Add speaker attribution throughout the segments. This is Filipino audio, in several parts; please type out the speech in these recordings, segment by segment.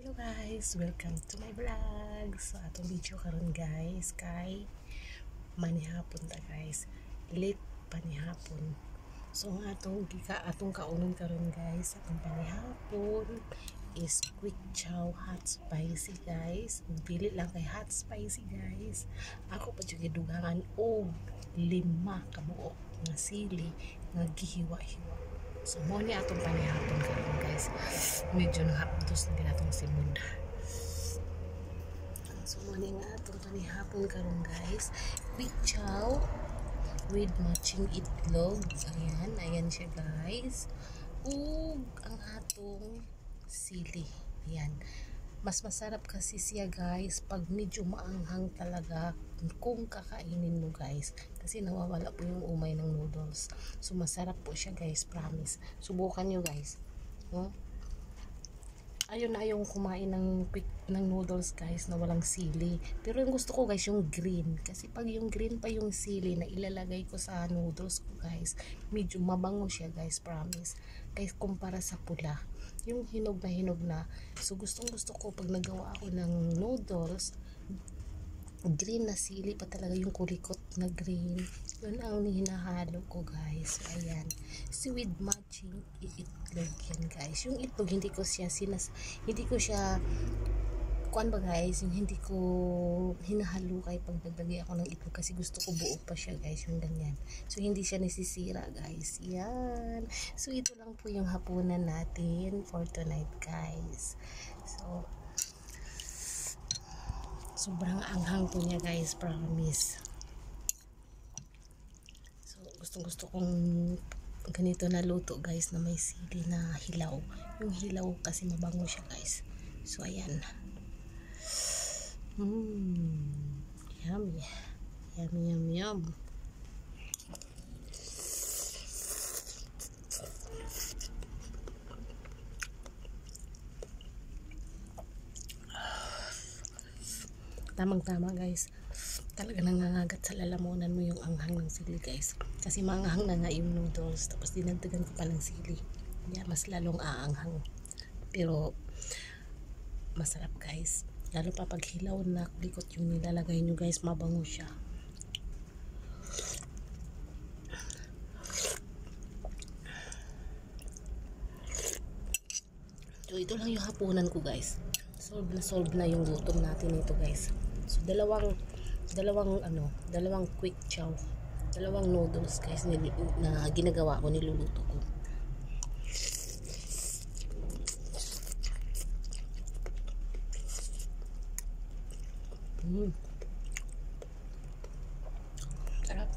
Speaker 1: Hello guys, welcome to my vlog. So atong video karon guys kay manihapon ta guys. Late panihapon. So ang atong kaunon karon guys, atong panihapon is quick chow hot spicy guys. Pili lang kay hot spicy guys. Ako pa jud gidugangan og 5 kabuok nga sili nga gihiwa-hiwa. So mo ni atong panihapon karon guys. Medyo nahapdos na ginatong simod. So mo ni nga atong panihapon karon guys. Quick chow with matching itlog. Ayan siya guys. Ug ang atong sili. Ayan. Mas masarap kasi siya guys pag medyo maanghang talaga kung kakainin mo guys, kasi nawawala po yung umay ng noodles. So masarap po siya guys, promise. Subukan nyo guys. Ayun na yung kumain ng noodles guys na walang sili. Pero yung gusto ko guys yung green, kasi pag yung green pa yung sili na ilalagay ko sa noodles ko guys, medyo mabango siya guys, promise. Guys, kumpara sa pula, yung hinog na. So gustong gusto ko pag nagawa ako ng noodles, green na sili pa talaga, yung kulikot na green, yun ang hinahalo ko guys. So ayan, so with matching itlog yan guys. Yung itlog hindi ko siya kuan ba guys, yung hindi ko hinahalukay pag naglagay ako ng itlog, kasi gusto ko buo pa siya guys, yung ganyan. So hindi siya nasisira guys. Yan, so ito lang po yung hapunan natin for tonight guys. So sobrang anghang po niya guys, promise. So gustong-gusto kong ganito na luto guys, na may sili na hilaw. Yung hilaw kasi mabango siya guys. So ayan. Yummy. Yum. Tamang-tama guys. Talaga nangangagat sa lalamunan mo yung anghang ng sili guys. Kasi maanghang na nga yung noodles, tapos dinagdagan ko pa ng sili. Yeah, mas lalong aanghang. Pero masarap guys. Lalo pa pag hilaw na kulikot yung nilalagay nyo guys, mabango siya. So ito lang yung hapunan ko guys. Solve na yung gutom natin ito guys. So dalawang quick chow, dalawang noodles guys na ginagawa ko, niluluto ko. Sarap.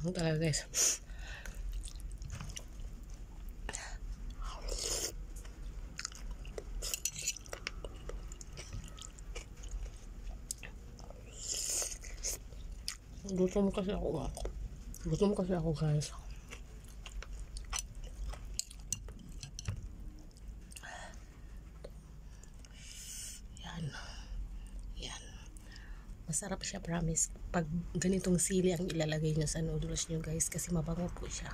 Speaker 1: Ang talaga guys. Gutom kasi ako guys. Yan. Masarap siya, promise. Pag ganitong sili ang ilalagay nyo sa noodles nyo guys, kasi mabango po siya.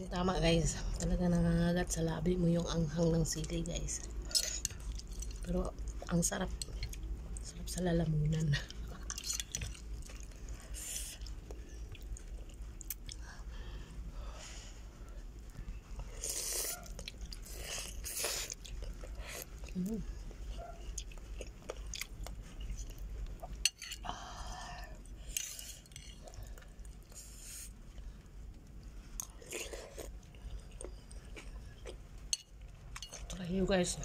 Speaker 1: Tama guys, talaga nangangagat sa labi mo yung anghang ng sili guys. Pero ang sarap sa lalamunan. Mm. Try nyo guys.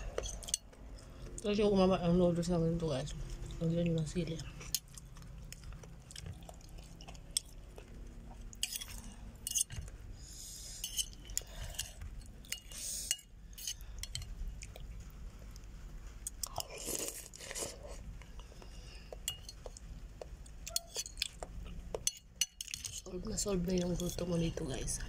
Speaker 1: Try nyo kumama ang noodles na ganito guys. Lagyan nyo ng sili. Solve na yung gusto mo dito guys.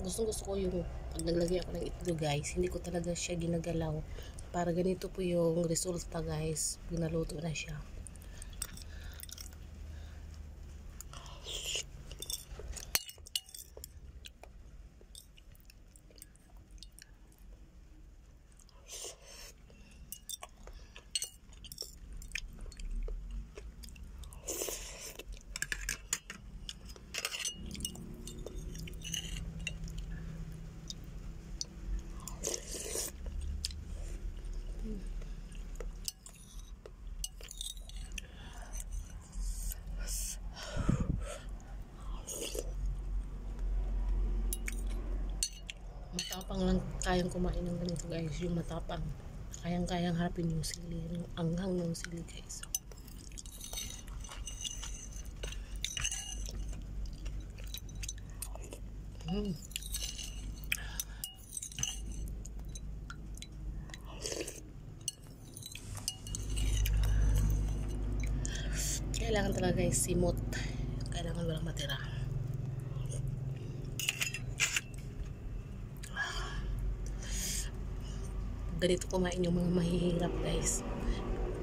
Speaker 1: Gusto ko yung pag naglagay ako ng itlog guys, hindi ko talaga siya ginagalaw para ganito po yung resulta guys pag naluto na siya. Matapang lang kayang kumain ng ganito guys, yung matapang. Kayang harapin yung sili, yung anghang ng sili guys. Kailangan talaga guys simot. Kailangan walang matira. Ganito kumain yung mga mahihirap guys.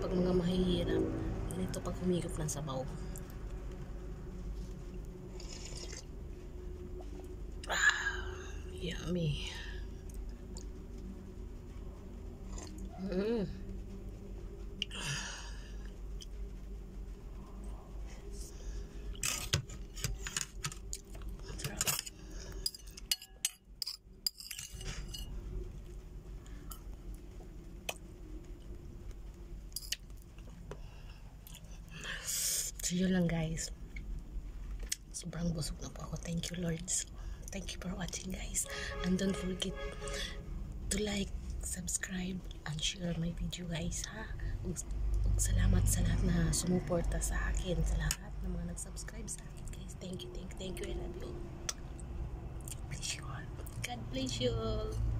Speaker 1: Pag mga mahihirap, ganito pag humigop ng sabaw. Yummy. So yun lang guys, sobrang busog na po ako. Thank you Lord. So, thank you for watching guys, and don't forget to like, subscribe, and share my video guys ha. Salamat sa lahat na sumuporta sa akin, sa lahat ng mga nag-subscribe sa akin guys. Thank you, I love you. God bless you all.